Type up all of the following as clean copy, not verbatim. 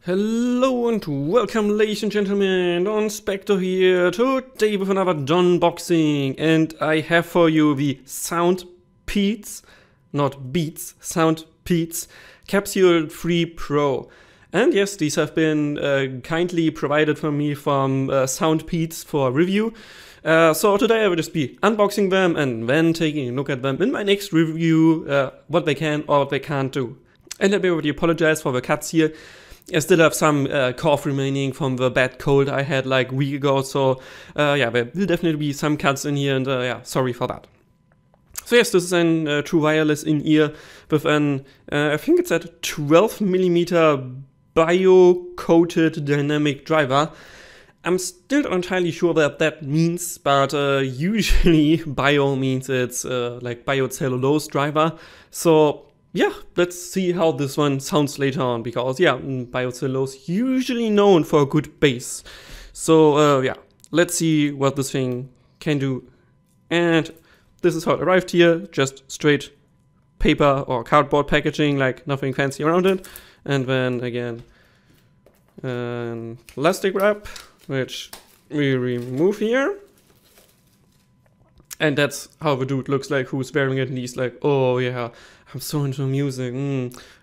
Hello and welcome, ladies and gentlemen, Donspektor here, today with another Donboxing, and I have for you the Soundpeats, not Beats, Soundpeats Capsule 3 Pro. And yes, these have been kindly provided for me from Soundpeats for review. So today I will just be unboxing them and then taking a look at them in my next review, what they can or what they can't do. And let me already apologize for the cuts here. I still have some cough remaining from the bad cold I had like a week ago, so yeah, there will definitely be some cuts in here, and yeah, sorry for that. So yes, this is a true wireless in-ear with an, I think it's a 12mm bio-coated dynamic driver. I'm still not entirely sure what that means, but usually bio means it's like biocellulose driver, so yeah, let's see how this one sounds later on, because yeah, biocellulose usually known for a good bass. So yeah, let's see what this thing can do. And this is how it arrived here, just straight paper or cardboard packaging, like nothing fancy around it. And then again, plastic wrap, which we remove here. And that's how the dude looks like who's wearing it, and he's like, oh yeah, I'm so into music,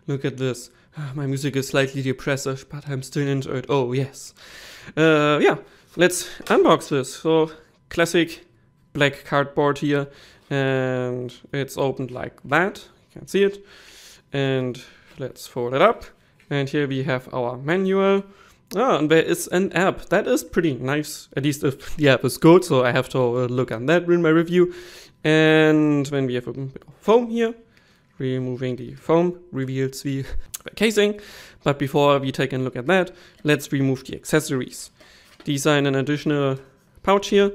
look at this. My music is slightly depressive, but I'm still into it, oh yes. Yeah, let's unbox this. So, classic black cardboard here, and it's opened like that, you can see it. And let's fold it up, and here we have our manual. Oh, and there is an app. That is pretty nice, at least if the app is good, so I have to look at that in my review. And then we have a bit of foam here. Removing the foam reveals the casing. But before we take a look at that, let's remove the accessories. These are in an additional pouch here.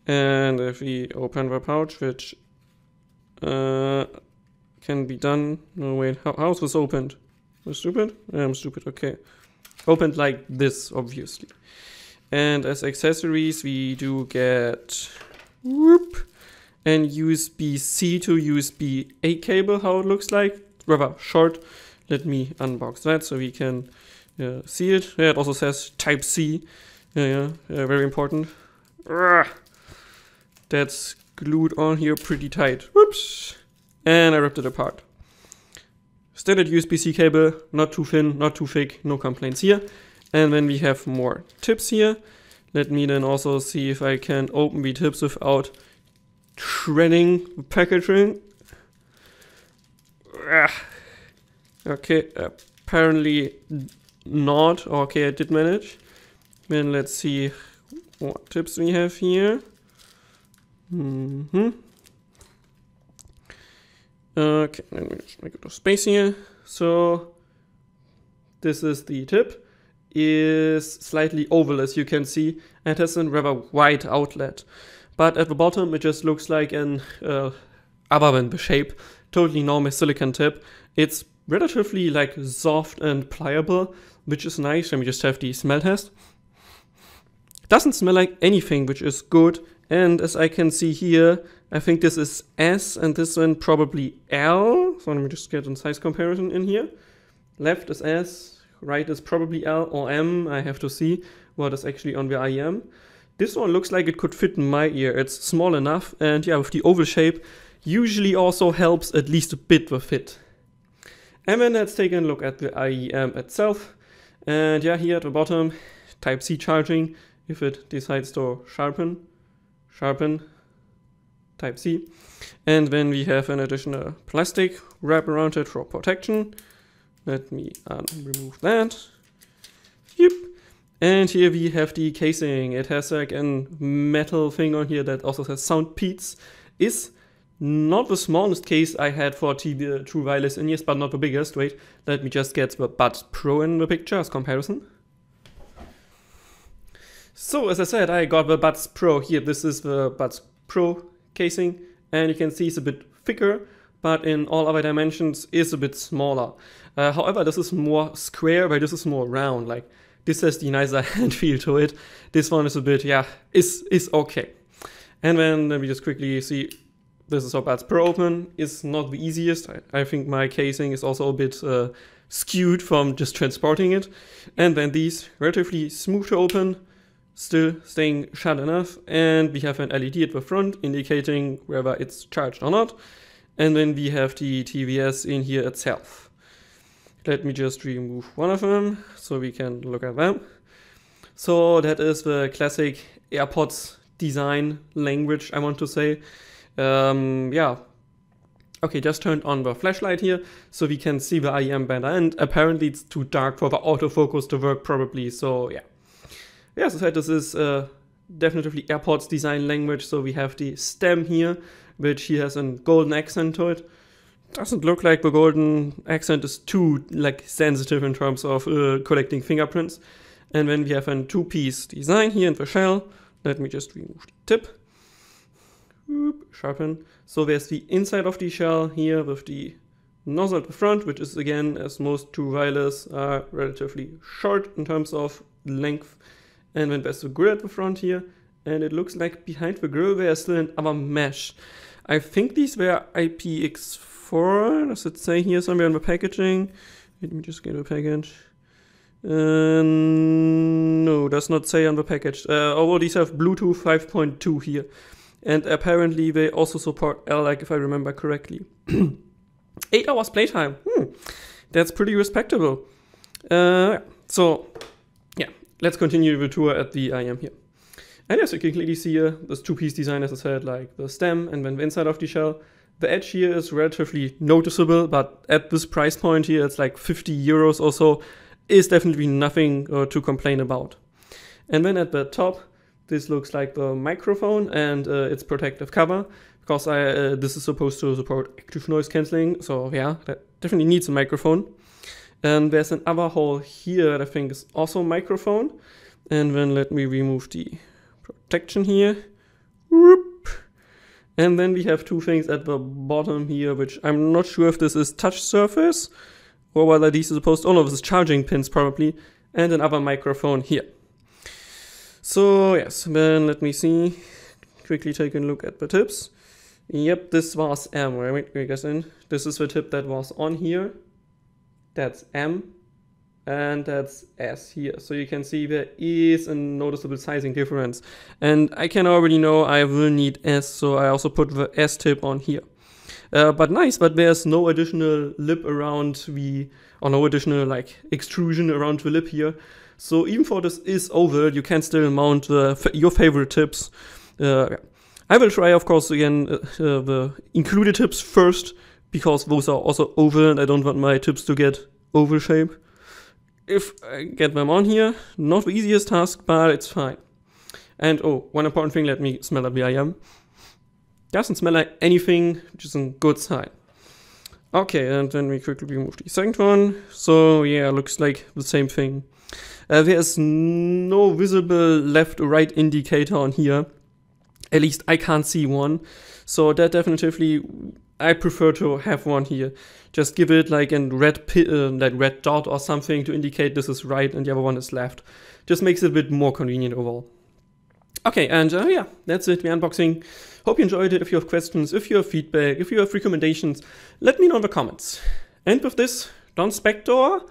And if we open the pouch, which can be done. No, wait, how is this opened? I'm stupid? I'm stupid, okay. Opened like this, obviously. And as accessories, we do get and USB-C to USB-A cable, how it looks like. Rather short. Let me unbox that so we can see it. Yeah, it also says Type-C. Very important. That's glued on here pretty tight. Whoops. And I ripped it apart. Standard USB-C cable, not too thin, not too thick, no complaints here. And then we have more tips here. Let me then also see if I can open the tips without shredding the packaging. Okay, apparently not. Okay, I did manage. Then let's see what tips we have here. Okay, let me just make a little space here. So this is the tip. Is slightly oval, as you can see, and has a rather wide outlet. But at the bottom it just looks like an other than the shape, totally normal silicone tip. It's relatively like soft and pliable, which is nice. Let me just have the smell test. It doesn't smell like anything, which is good. And as I can see here, I think this is S and this one probably L. So let me just get a size comparison in here. Left is S, right is probably L or M. I have to see what is actually on the IEM. This one looks like it could fit in my ear. It's small enough, and yeah, with the oval shape, usually also helps at least a bit with fit. And then let's take a look at the IEM itself. And yeah, here at the bottom, Type-C charging, if it decides to sharpen, Type-C. And then we have an additional plastic wrap around it for protection. Let me remove that. Yep. And here we have the casing. It has like a metal thing on here that also says Soundpeats. Is not the smallest case I had for true wireless in-ears, but not the biggest. Wait, let me just get the Buds Pro in the picture as comparison. So as I said, I got the Buds Pro here. This is the Buds Pro casing, and you can see it's a bit thicker, but in all other dimensions is a bit smaller. However, this is more square, but this is more round. Like this has the nicer hand feel to it. This one is a bit, yeah, is okay. And then let me just quickly see. This is how Buds Pro open. It's not the easiest. I think my casing is also a bit skewed from just transporting it. And then these relatively smooth to open, still staying shut enough. And we have an LED at the front indicating whether it's charged or not. And then we have the TWS in here itself. Let me just remove one of them so we can look at them. So that is the classic AirPods design language, I want to say. Yeah. Okay, just turned on the flashlight here so we can see the IEM better, and apparently it's too dark for the autofocus to work probably, so yeah. Yeah, as I said, this is definitely AirPods design language. So we have the stem here, which here has a golden accent to it. Doesn't look like the golden accent is too like sensitive in terms of collecting fingerprints. And then we have a two-piece design here in the shell. Let me just remove the tip. Oop, sharpen. So there's the inside of the shell here with the nozzle at the front, which is again, as most true wireless, are relatively short in terms of length. And then there's the grill at the front here. And it looks like behind the grill there's still another mesh. I think these were IPX4. Does it say here somewhere on the packaging? Let me just get a package. No, does not say on the package. Although these have Bluetooth 5.2 here. And apparently they also support LDAC, if I remember correctly. 8 hours playtime. That's pretty respectable. So, yeah, let's continue the tour at the IEM here. And yes, you can clearly see here this two-piece design, as I said, like the stem and then the inside of the shell. The edge here is relatively noticeable, but at this price point here, it's like 50 euros or so, is definitely nothing to complain about. And then at the top, this looks like the microphone and its protective cover, because this is supposed to support active noise cancelling, so yeah, that definitely needs a microphone. And there's another hole here that I think is also a microphone. And then let me remove the protection here. Whoop. And then we have two things at the bottom here, which I'm not sure if this is touch surface or whether these are supposed to, oh no, this is charging pins probably, and another microphone here. So yes, then let me see, quickly take a look at the tips. Yep, this was M, right? I guess in. This is the tip that was on here. That's M, and that's S here. So you can see there is a noticeable sizing difference. And I can already know I will need S, so I also put the S tip on here. But nice, but there's no additional lip around the, or no additional like extrusion around the lip here. So even though this is oval, you can still mount your favorite tips. I will try, of course, again, the included tips first, because those are also oval and I don't want my tips to get oval shape. If I get them on here, not the easiest task, but it's fine. And oh, one important thing, let me smell at the IEM. Doesn't smell like anything, which is a good sign. Okay, and then we quickly remove the second one. So yeah, looks like the same thing. There is no visible left or right indicator on here. At least I can't see one. So that definitely, I prefer to have one here. Just give it like a red dot or something to indicate this is right and the other one is left. Just makes it a bit more convenient overall. Okay, and yeah, that's it, the unboxing. Hope you enjoyed it. If you have questions, if you have feedback, if you have recommendations, let me know in the comments. And with this, Donspektor,